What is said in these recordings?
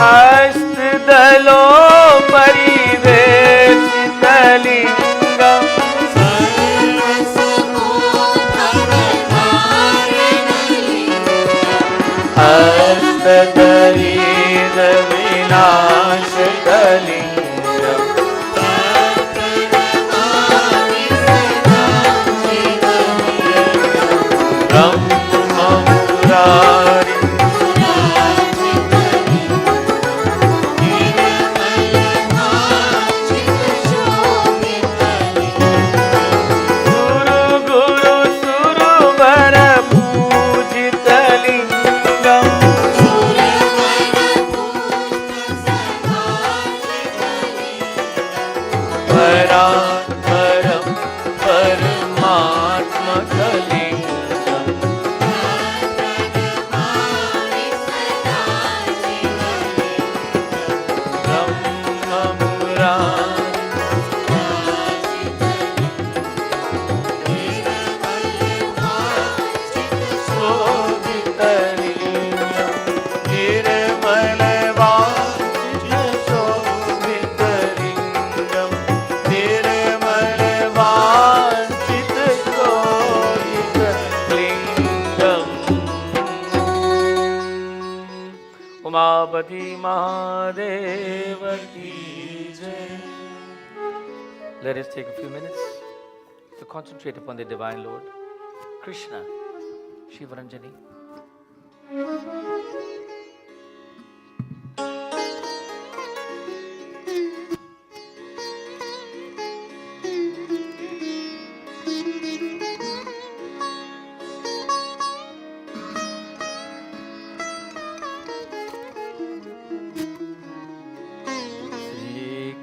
हस्तदलो परिवेशितलिङ्गम् हस्तदरीदविनाशकलिङ्गम् ब्रह्ममुरारि उमापति महादेव की जय. Let us take a few minutes to concentrate upon the Divine Lord, Krishna, Shivaranjani.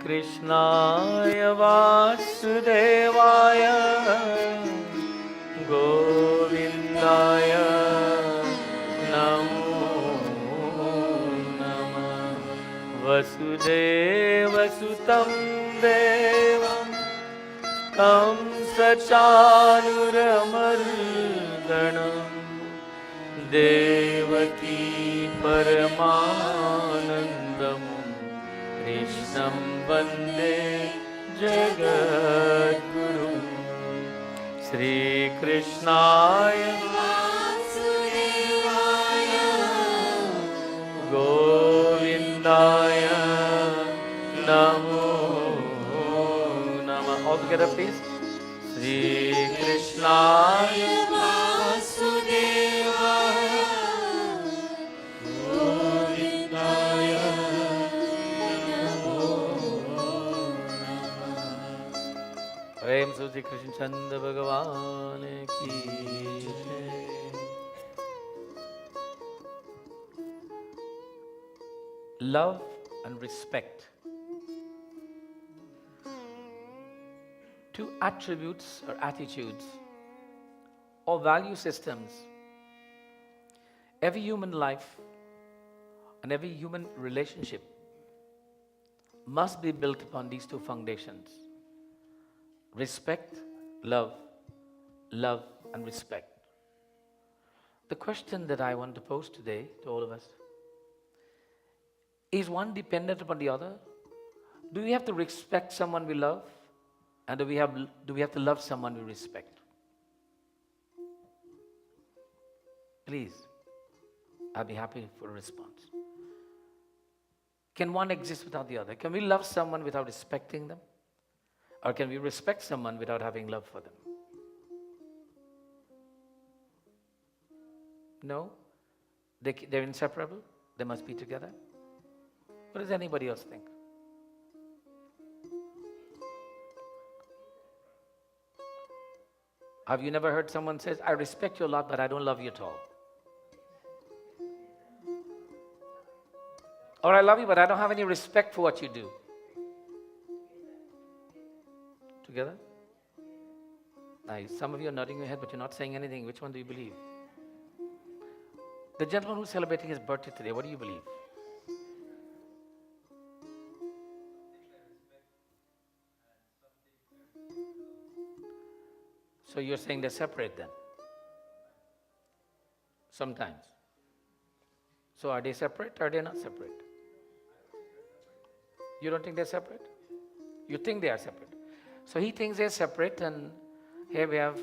कृष्णाय वासुदेवाय गोविन्दाय नमो नमः. वसुदेवसुतं देवं कंसचाणूरमर्दनं देवकी परमानन्दम् कृष्णं वन्दे जगद्गुरुं. श्रीकृष्णाय वासुदेवाय गोविन्दाय नमो नमः. All together please. श्रीकृष्णाय वासुदेवाय गोविन्दाय प्रेम से श्री कृष्ण चंद्र भगवान की जय. Love and respect, two attributes or attitudes or value systems every human life and every human relationship must be built upon these two foundations: respect, love, love and respect. The question that I want to pose today to all of us: is one dependent upon the other? Do we have to respect someone we love? And do we have to love someone we respect? Please, I'll be happy for a response. Can one exist without the other? Can we love someone without respecting them? Or can we respect someone without having love for them? No? They're inseparable? They must be together? What does anybody else think? Have you never heard someone say, I respect you a lot, but I don't love you at all? Or I love you, but I don't have any respect for what you do. Together? Nice. Some of you are nodding your head, but you're not saying anything. Which one do you believe? The gentleman who's celebrating his birthday today, what do you believe? So you're saying they're separate then? Sometimes. So are they separate or are they not separate? You don't think they're separate? You think they are separate. So he thinks they're separate, and here we have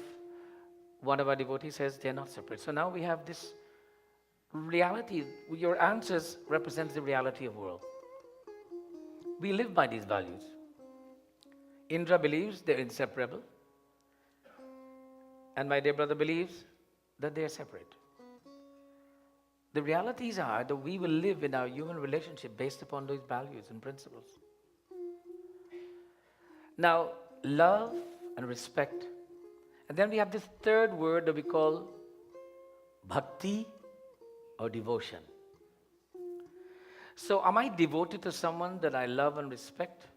one of our devotees says they're not separate. So now we have this reality. Your answers represents the reality of the world. We live by these values. Indra believes they're inseparable, and my dear brother believes that they are separate. The realities are that we will live in our human relationship based upon those values and principles. Now, love and respect. And then we have this third word that we call bhakti or devotion. So, am I devoted to someone that I love and respect?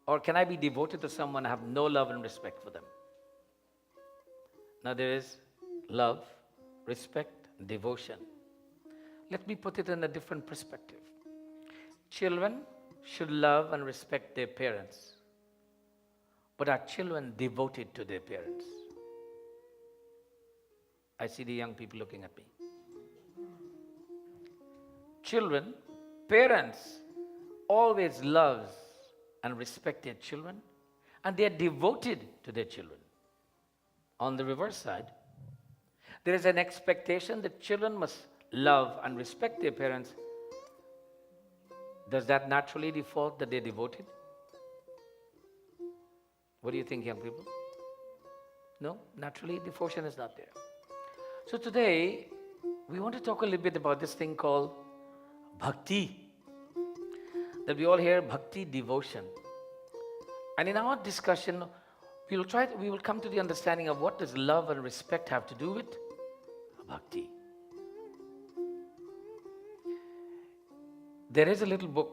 Or can I be devoted to someone I have no love and respect for them? Now, there is love, respect, and devotion. Let me put it in a different perspective. Children should love and respect their parents. But are children devoted to their parents? I see the young people looking at me. Children, parents always love and respect their children, and they are devoted to their children. On the reverse side, there is an expectation that children must love and respect their parents. Does that naturally default that they're devoted? What do you think, young people? No, naturally devotion is not there. So today, we want to talk a little bit about this thing called bhakti. That we all hear bhakti, devotion. And in our discussion, we will come to the understanding of what does love and respect have to do with bhakti. There is a little book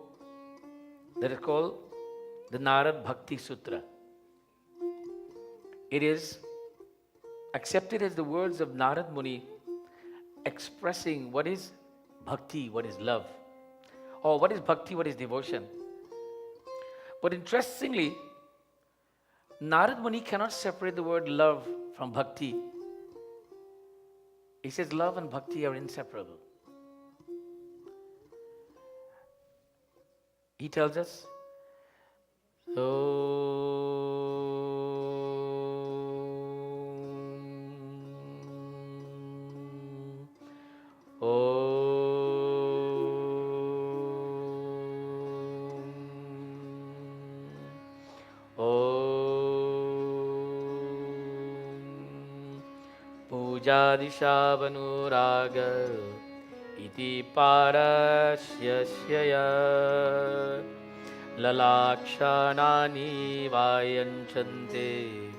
that is called the Narad Bhakti Sutra. It is accepted as the words of Narad Muni expressing what is bhakti, what is love, or what is bhakti, what is devotion. But interestingly, Narad Muni cannot separate the word love from bhakti. He says love and bhakti are inseparable. He tells us, Pujadishavanuraga iti parasyasya lalakshanani vayanchante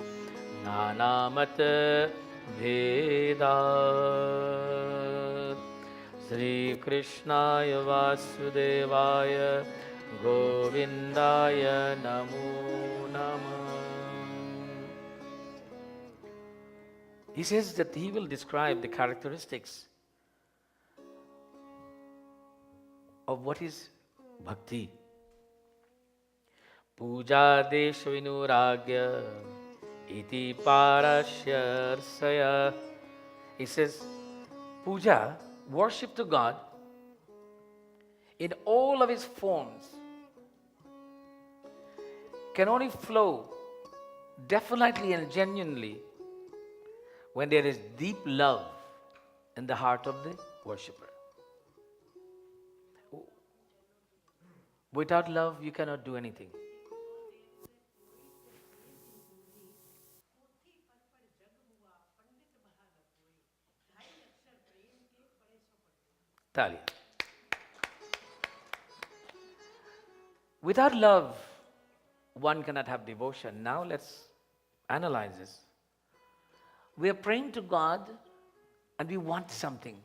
nanamata bheda Sri Krishnaya Vasudevaya Govindaya Namo Namah. He says that he will describe the characteristics of what is bhakti. Puja desha vinuragya iti parasyarsaya. He says, puja, worship to God in all of his forms, can only flow definitely and genuinely when there is deep love in the heart of the worshipper. Without love, you cannot do anything. Talia. Without love, one cannot have devotion. Now let's analyze this. We are praying to God and we want something.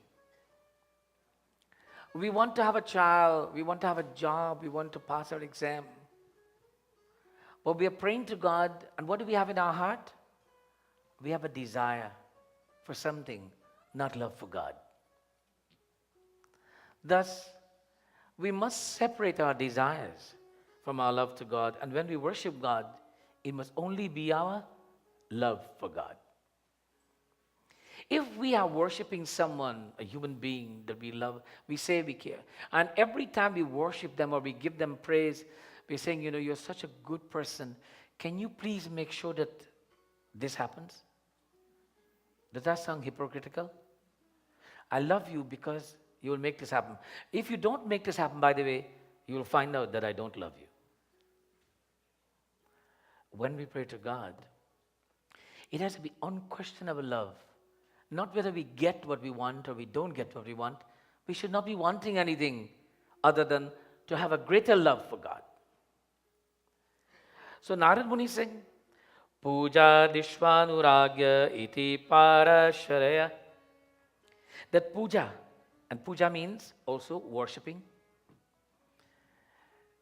We want to have a child, we want to have a job, we want to pass our exam. But we are praying to God, and what do we have in our heart? We have a desire for something, not love for God. Thus, we must separate our desires from our love to God, and when we worship God, it must only be our love for God. If we are worshiping someone, a human being that we love, we say we care, and every time we worship them or we give them praise, We're saying, you're such a good person. Can you please make sure that this happens? Does that sound hypocritical? I love you because you will make this happen. If you don't make this happen, by the way, you will find out that I don't love you. When we pray to God, it has to be unquestionable love. Not whether we get what we want or we don't get what we want. We should not be wanting anything other than to have a greater love for God. So Narad Muni is saying, Puja Dishvanuragya iti parasharaya. That puja, and puja means also worshipping.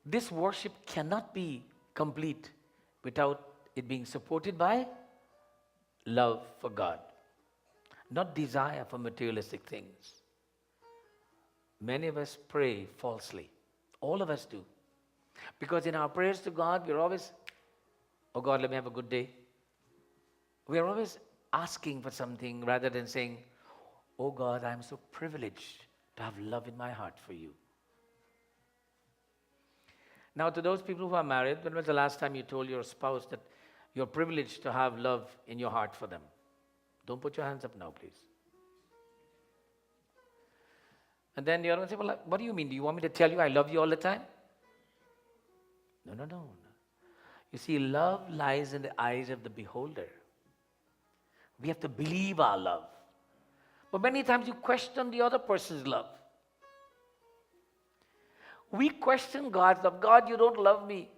This worship cannot be complete without it being supported by love for God, not desire for materialistic things. Many of us pray falsely. All of us do. Because in our prayers to God, we're always, oh God, let me have a good day. We're always asking for something rather than saying, oh God, I'm so privileged to have love in my heart for you. Now, to those people who are married, when was the last time you told your spouse that you're privileged to have love in your heart for them? Don't put your hands up now, please. And then the other one say, well, what do you mean? Do you want me to tell you I love you all the time? No. You see, love lies in the eyes of the beholder. We have to believe our love. But many times you question the other person's love. We question God's love. God, you don't love me.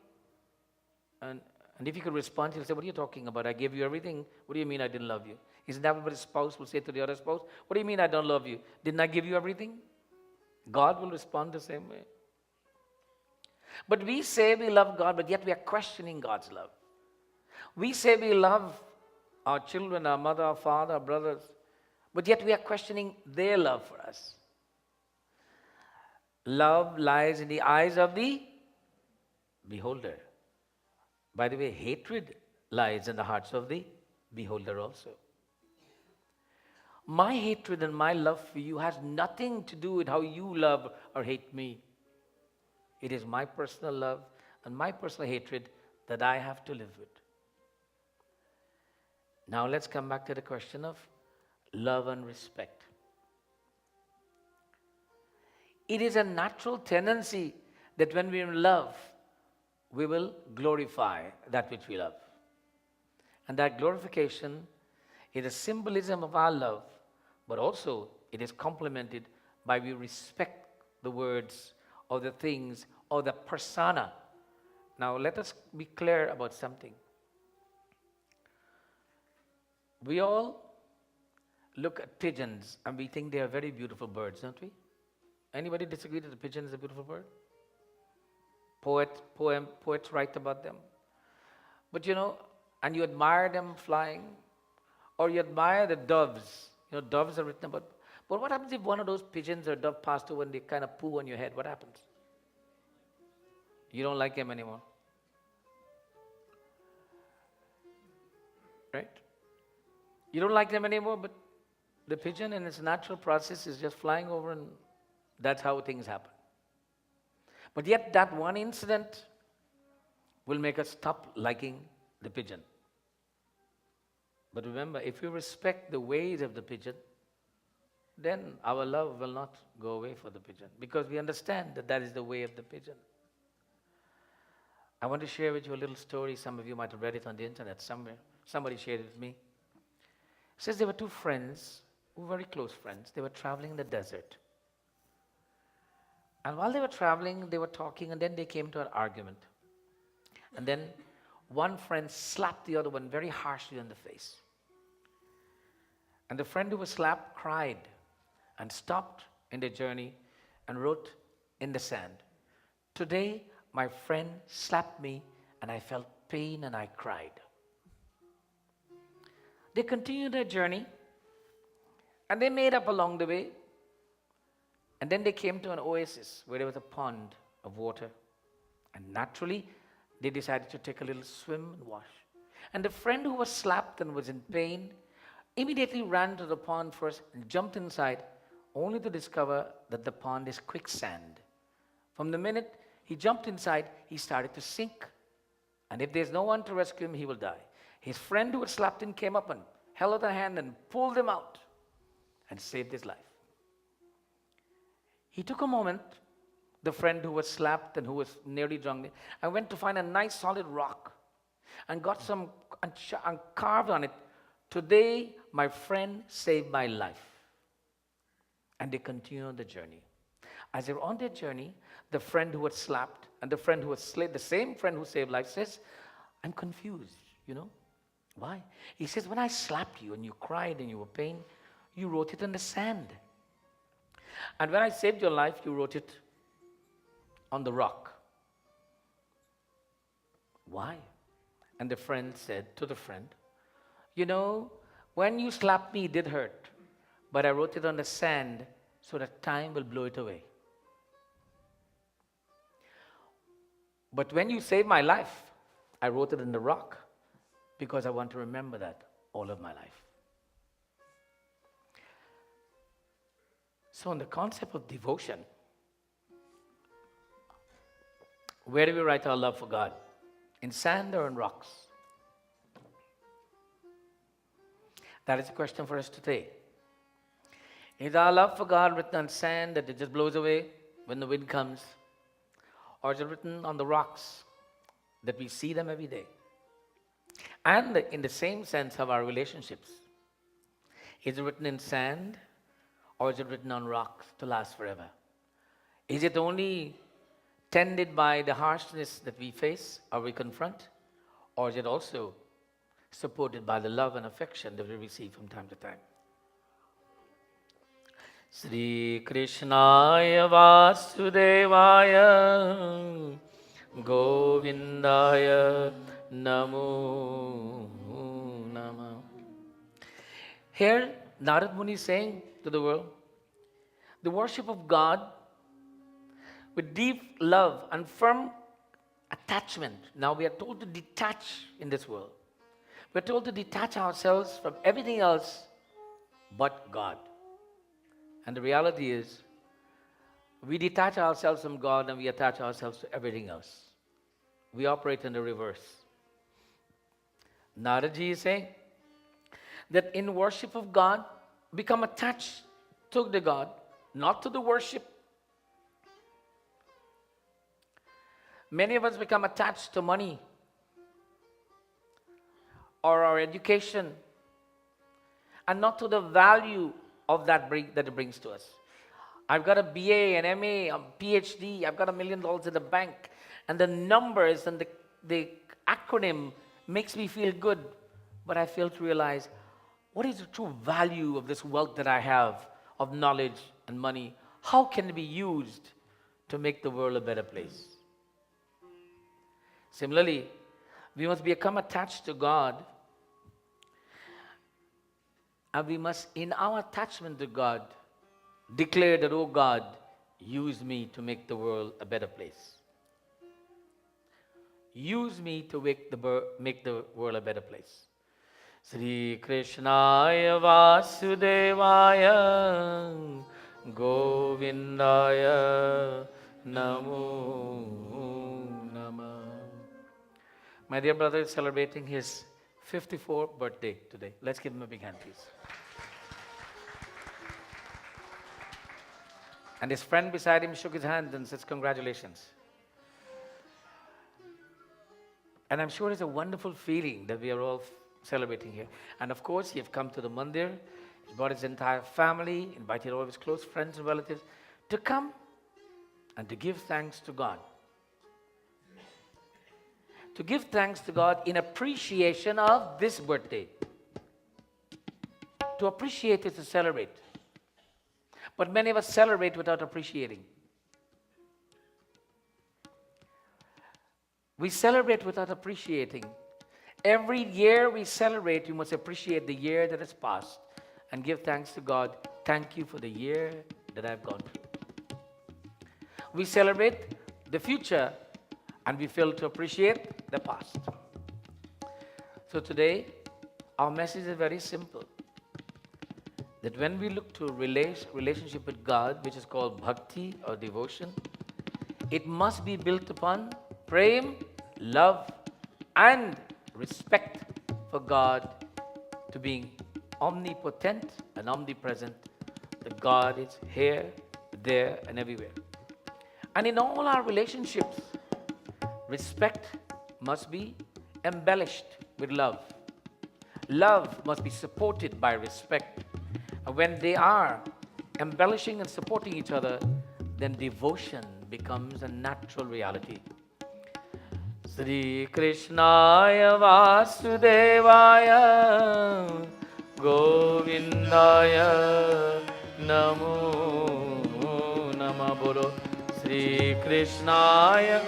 And if you could respond, he'll say, what are you talking about? I gave you everything. What do you mean I didn't love you? Isn't that what a spouse will say to the other spouse? What do you mean I don't love you? Didn't I give you everything? God will respond the same way. But we say we love God, but yet we are questioning God's love. We say we love our children, our mother, our father, our brothers, but yet we are questioning their love for us. Love lies in the eyes of the beholder. By the way, hatred lies in the hearts of the beholder also. My hatred and my love for you has nothing to do with how you love or hate me. It is my personal love and my personal hatred that I have to live with. Now let's come back to the question of love and respect. It is a natural tendency that when we are in love, we will glorify that which we love. And that glorification is a symbolism of our love, but also it is complemented by we respect the words or the things or the persona. Now let us be clear about something. We all look at pigeons and we think they are very beautiful birds, don't we? Anybody disagree that the pigeon is a beautiful bird? Poets write about them. But and you admire them flying, or you admire the doves. Doves are written about. But what happens if one of those pigeons or dove passed over and they kind of poo on your head? What happens? You don't like them anymore. Right? You don't like them anymore, but the pigeon in its natural process is just flying over, and that's how things happen. But yet that one incident will make us stop liking the pigeon. But remember, if you respect the ways of the pigeon, then our love will not go away for the pigeon, because we understand that that is the way of the pigeon. I want to share with you a little story. Some of you might have read it on the internet somewhere. Somebody shared it with me. It says there were two friends, who were very close friends. They were traveling in the desert. And while they were traveling, they were talking, and then they came to an argument. And then one friend slapped the other one very harshly on the face. And the friend who was slapped cried and stopped in their journey and wrote in the sand, "Today my friend slapped me and I felt pain and I cried." They continued their journey and they made up along the way. And then they came to an oasis where there was a pond of water. And naturally, they decided to take a little swim and wash. And the friend who was slapped and was in pain immediately ran to the pond first and jumped inside, only to discover that the pond is quicksand. From the minute He jumped inside, he started to sink. And if there's no one to rescue him, he will die. His friend who had slapped him came up and held out a hand and pulled him out and saved his life. He took a moment, the friend who was slapped and who was nearly drowned, and went to find a nice solid rock and got some and carved on it, "Today my friend saved my life." And they continued the journey. As they were on their journey, the friend who was slapped and the friend who was slayed, the same friend who saved life, says, "I'm confused, Why?" He says, "When I slapped you and you cried and you were pain, you wrote it in the sand. And when I saved your life, you wrote it on the rock. Why?" And the friend said to the friend, "When you slapped me, it did hurt, but I wrote it on the sand so that time will blow it away. But when you saved my life, I wrote it in the rock because I want to remember that all of my life." So in the concept of devotion, where do we write our love for God? In sand or in rocks? That is a question for us today. Is our love for God written on sand that it just blows away when the wind comes? Or is it written on the rocks that we see them every day? And in the same sense of our relationships, is it written in sand or is it written on rocks to last forever? Is it only tended by the harshness that we face or we confront, or is it also supported by the love and affection that we receive from time to time? Sri Krishnaya Vasudevaya Govindaya Namo Namah. Here, Narad Muni is saying to the world, the worship of God with deep love and firm attachment. Now we are told to detach in this world. We're told to detach ourselves from everything else but God. And the reality is, we detach ourselves from God and we attach ourselves to everything else. We operate in the reverse. Naraji is saying that in worship of God, become attached to the God, not to the worship. Many of us become attached to money or our education and not to the value of that it brings to us. I've got a BA, an MA, a PhD, I've got $1 million in the bank, and the numbers and the acronym makes me feel good, but I fail to realize what is the true value of this wealth that I have, of knowledge and money. How can it be used to make the world a better place? Similarly, we must become attached to God, and we must, in our attachment to God, declare that, "Oh God, use me to make the world a better place. Use me to make the world a better place." Sri Krishnaya Vasudevaya Govindaya Namo Namah. My dear brother is celebrating his 54th birthday today. Let's give him a big hand, please. And his friend beside him shook his hand and says, "Congratulations." And I'm sure it's a wonderful feeling that we are all celebrating here. And of course, he has come to the mandir. He brought his entire family, invited all of his close friends and relatives to come and to give thanks to God. To give thanks to God in appreciation of this birthday. To appreciate is to celebrate. But many of us celebrate without appreciating. We celebrate without appreciating. Every year we celebrate, we must appreciate the year that has passed and give thanks to God. Thank you for the year that I've gone through. We celebrate the future and we fail to appreciate the past. So today, our message is very simple. That when we look to relationship with God, which is called bhakti or devotion, It must be built upon prem, love, and respect for God to being omnipotent and omnipresent. That God is here, there, and everywhere. And in all our relationships, respect must be embellished with love. Love must be supported by respect. And when they are embellishing and supporting each other, then devotion becomes a natural reality. Sri Krishnaya Vasudevaya Govindaya Namo Namah Bolo Sri Krishnaya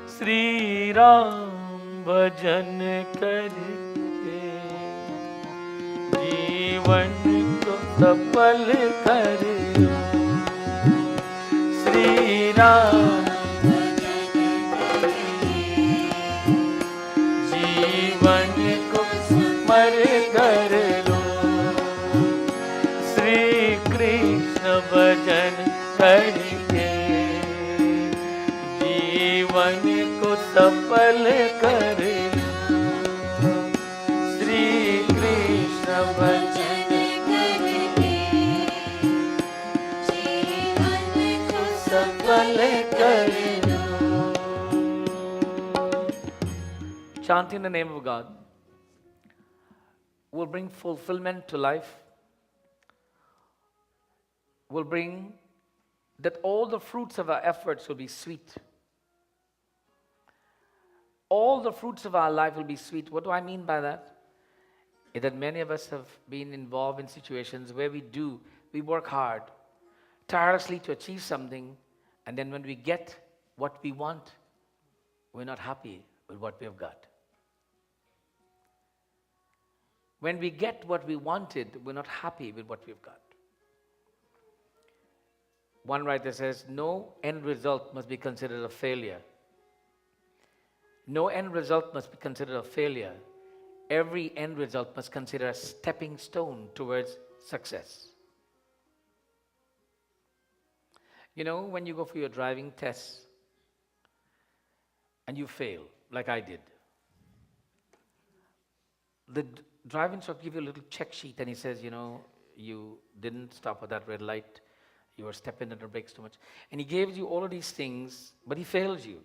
Sri Ram Bhajan karke जीवन को सफल कर श्री राम जीवन को summer कर लो श्री कृष्ण भजन करके जीवन को सफल कर श्री कृष्ण भजन करके जीवन को सफल कर Chanting the name of God will bring fulfillment to life, will bring that all the fruits of our efforts will be sweet. All the fruits of our life will be sweet. What do I mean by that? Is that many of us have been involved in situations where we work hard, tirelessly to achieve something, and then when we get what we want, we're not happy with what we have got. When we get what we wanted, we're not happy with what we've got. One writer says, no end result must be considered a failure. No end result must be considered a failure. Every end result must consider a stepping stone towards success. You know, when you go for your driving tests and you fail, like I did, the driving instructor gives you a little check sheet and he says, you know, you didn't stop at that red light, you were stepping on the brakes too much. And he gives you all of these things, but he fails you.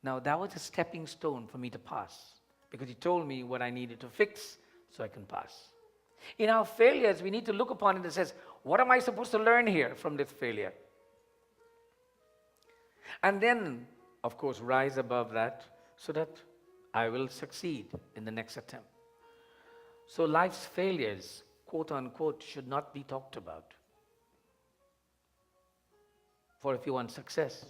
Now, that was a stepping stone for me to pass, because he told me what I needed to fix so I can pass. In our failures, we need to look upon it and says, what am I supposed to learn here from this failure? And then, of course, rise above that so that I will succeed in the next attempt. So life's failures, quote unquote, should not be talked about. For if you want success,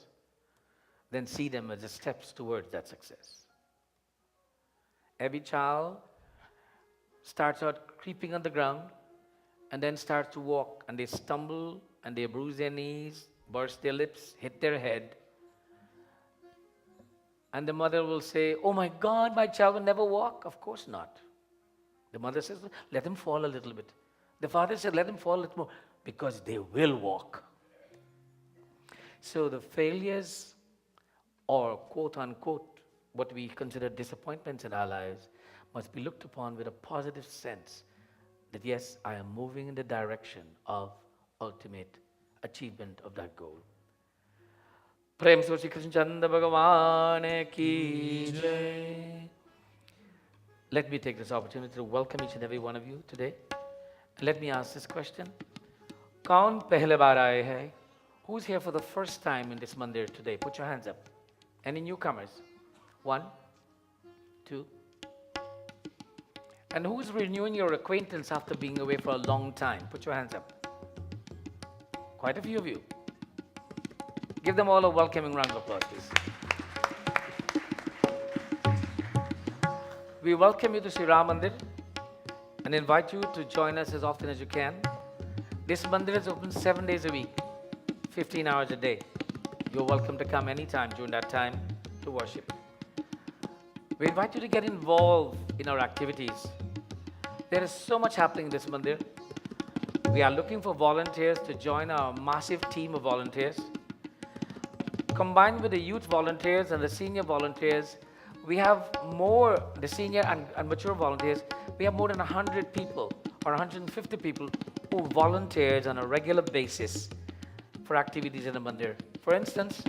then see them as the steps towards that success. Every child starts out creeping on the ground and then starts to walk, and they stumble and they bruise their knees, burst their lips, hit their head. And the mother will say, oh my God, my child will never walk. Of course not. The mother says, let him fall a little bit. The father said, let him fall a little more, because they will walk. So the failures, or quote unquote, what we consider disappointments in our lives, must be looked upon with a positive sense that yes, I am moving in the direction of ultimate achievement of that goal. Prem Sri Krishna Chandra Bhagavan ki jai. Let me take this opportunity to welcome each and every one of you today. Let me ask this question. Kaun pehle baar aaye hai? Who's here for the first time in this mandir today? Put your hands up. Any newcomers? 1, 2. And who's renewing your acquaintance after being away for a long time? Put your hands up. Quite a few of you. Give them all a welcoming round of applause, please. We welcome you to Sri Ram Mandir and invite you to join us as often as you can. This mandir is open 7 days a week, 15 hours a day. You're welcome to come anytime during that time to worship. We invite you to get involved in our activities. There is so much happening in this mandir. We are looking for volunteers to join our massive team of volunteers. Combined with the youth volunteers and the senior volunteers, we have more, the senior and mature volunteers, we have more than 100 people or 150 people who volunteers on a regular basis for activities in the mandir. For instance,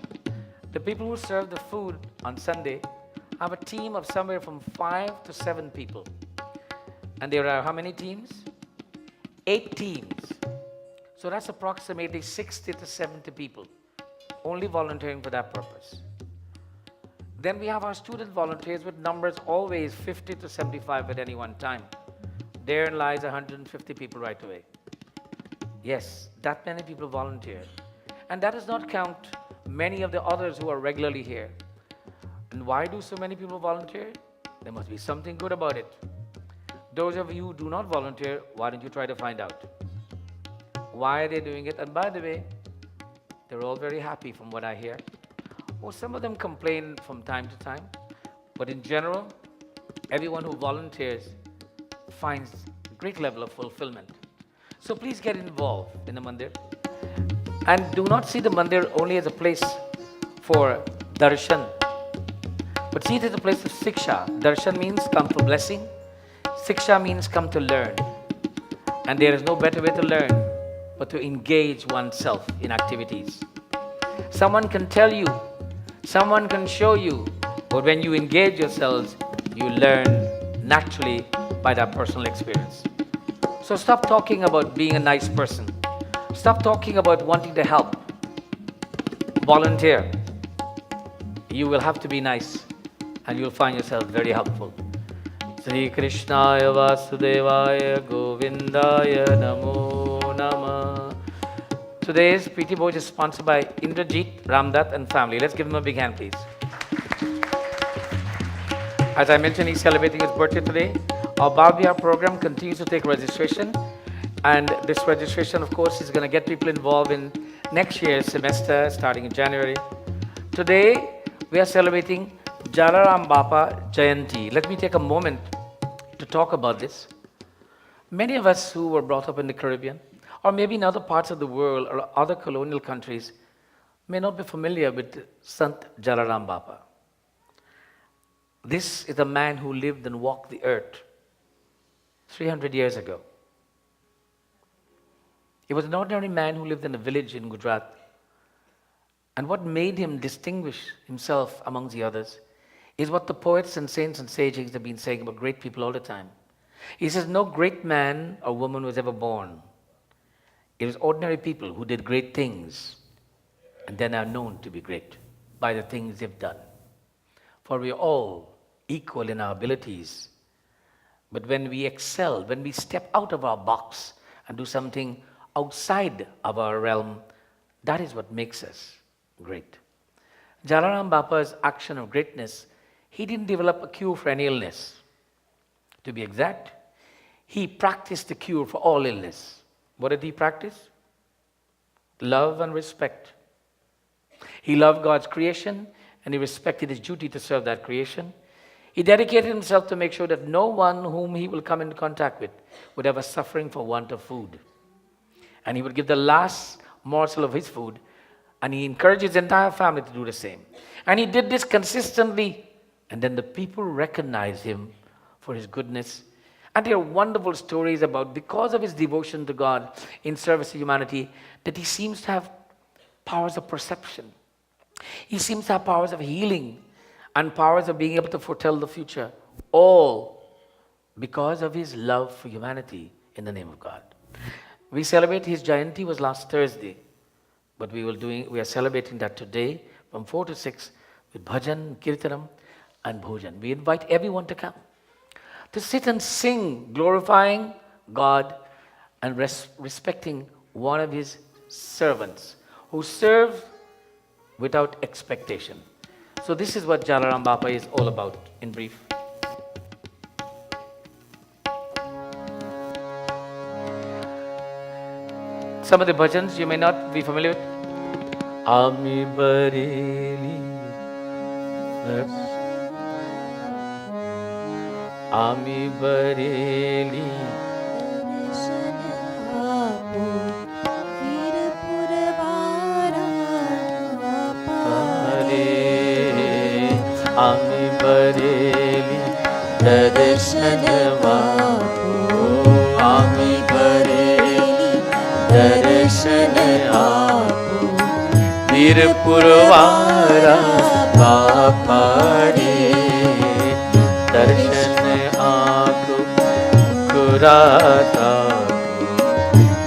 the people who serve the food on Sunday have a team of somewhere from 5 to 7 people. And there are how many teams? 8 teams. So that's approximately 60 to 70 people only volunteering for that purpose. Then we have our student volunteers with numbers always 50 to 75 at any one time. Therein lies 150 people right away. Yes, that many people volunteer. And that does not count many of the others who are regularly here. And why do so many people volunteer? There must be something good about it. Those of you who do not volunteer, why don't you try to find out? Why are they doing it? And by the way, they're all very happy from what I hear. Or some of them complain from time to time. But in general, everyone who volunteers finds a great level of fulfillment. So please get involved in the mandir. And do not see the mandir only as a place for darshan, but see it as a place of siksha. Darshan means come for blessing. Siksha means come to learn. And there is no better way to learn but to engage oneself in activities. Someone can tell you, someone can show you, but when you engage yourselves, you learn naturally by that personal experience. So stop talking about being a nice person. Stop talking about wanting to help. Volunteer. You will have to be nice and you'll find yourself very helpful. Sri Krishnaya Vasudevaya Govindaya Namo Nama. Today's Preeti Bhoj is sponsored by Indrajit, Ramdat and family. Let's give him a big hand, please. As I mentioned, he's celebrating his birthday today. Our Bal Vihar program continues to take registration. And this registration, of course, is going to get people involved in next year's semester, starting in January. Today, we are celebrating Jalaram Bapa Jayanti. Let me take a moment to talk about this. Many of us who were brought up in the Caribbean, or maybe in other parts of the world or other colonial countries, may not be familiar with Sant Jalaram Bapa. This is a man who lived and walked the earth 300 years ago. He was an ordinary man who lived in a village in Gujarat. And what made him distinguish himself amongst the others is what the poets and saints and sages have been saying about great people all the time. He says, no great man or woman was ever born. It was ordinary people who did great things and then are known to be great by the things they've done. For we are all equal in our abilities. But when we excel, when we step out of our box and do something outside of our realm, that is what makes us great. Jalaram Bapa's action of greatness, he didn't develop a cure for any illness. To be exact, he practiced the cure for all illness. What did he practice? Love and respect. He loved God's creation and he respected his duty to serve that creation. He dedicated himself to make sure that no one whom he will come into contact with would have a suffering for want of food. And he would give the last morsel of his food, and he encouraged his entire family to do the same. And he did this consistently, and then the people recognized him for his goodness. And there are wonderful stories about, because of his devotion to God in service to humanity, that he seems to have powers of perception. He seems to have powers of healing and powers of being able to foretell the future, all because of his love for humanity in the name of God. We celebrate his Jayanti was last Thursday, but we are celebrating that today from 4 to 6 with bhajan, kirtanam and bhojan. We invite everyone to come, to sit and sing, glorifying God and respecting one of his servants who serve without expectation. So this is what Jalaram Bapa is all about in brief. Some of the bhajans you may not be familiar with. Ami Bareli आमी बरेली दर्शन आपो वीरपुर वारा हरे आमी बरेली दर्शन आपो आमी बरेली दर्शन आपो वीरपुर वारा बापा रे दर्शन आपो कुराता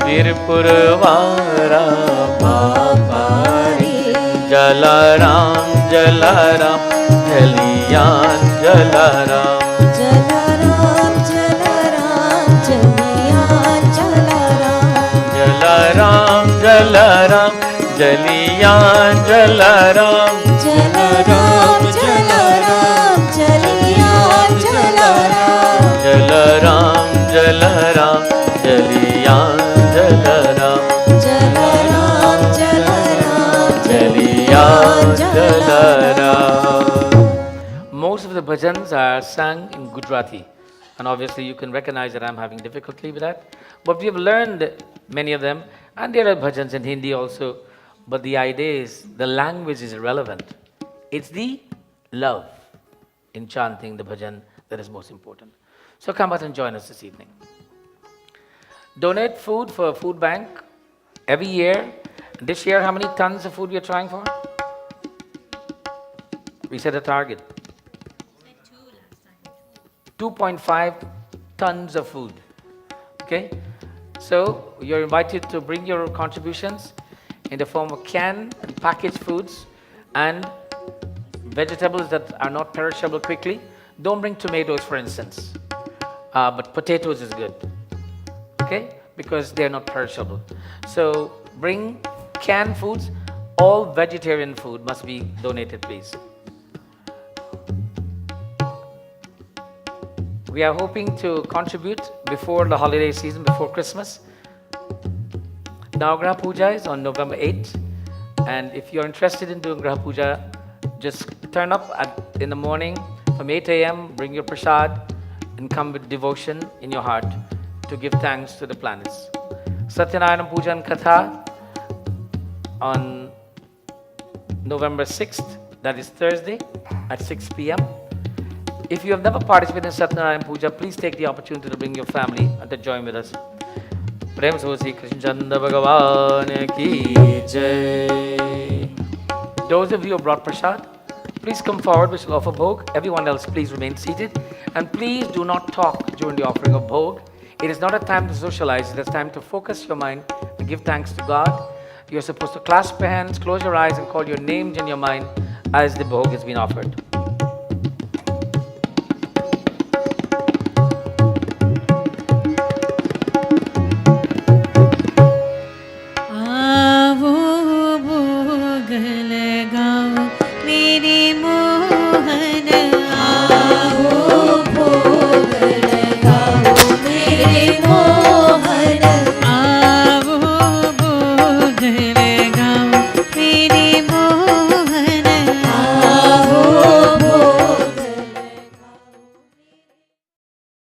वीरपुर वारा बापा रे Jalaram Jalaram जलियान Jalaram Jalaram Jalaram जलियान Jalaram Jalaram Jalaram जलियान Jalaram Jalaram Jalaram जलियान Jalaram Jalaram Jalaram जलियान Jalaram Jalaram Jalaram जलियान Jalaram. Most of the bhajans are sung in Gujarati, and obviously you can recognize that I'm having difficulty with that. But we have learned many of them, and there are bhajans in Hindi also. But the idea is the language is irrelevant. It's the love in chanting the bhajan that is most important. So come out and join us this evening. Donate food for a food bank every year. This year, how many tons of food we are trying for? We set a target. 2.5 tons of food. Okay? So you're invited to bring your contributions in the form of canned and packaged foods and vegetables that are not perishable quickly. Don't bring tomatoes, for instance, but potatoes is good. Okay? Because they're not perishable. So bring canned foods. All vegetarian food must be donated, please. We are hoping to contribute before the holiday season, before Christmas. Now Graha Puja is on November 8th, and if you're interested in doing Graha Puja, just turn up in the morning from 8 a.m., bring your prasad, and come with devotion in your heart to give thanks to the planets. Satyanarayana Puja and Katha on November 6th, that is Thursday at 6 p.m. If you have never participated in Satyanarayana Puja, please take the opportunity to bring your family and to join with us. Prem so Sri Krishna Chandra Bhagavan ki jai. Those of you who brought prasad, please come forward, we shall offer bhog. Everyone else, please remain seated. And please do not talk during the offering of bhog. It is not a time to socialize, it is time to focus your mind and give thanks to God. You are supposed to clasp your hands, close your eyes, and call your names in your mind as the bhog is being offered. मेरे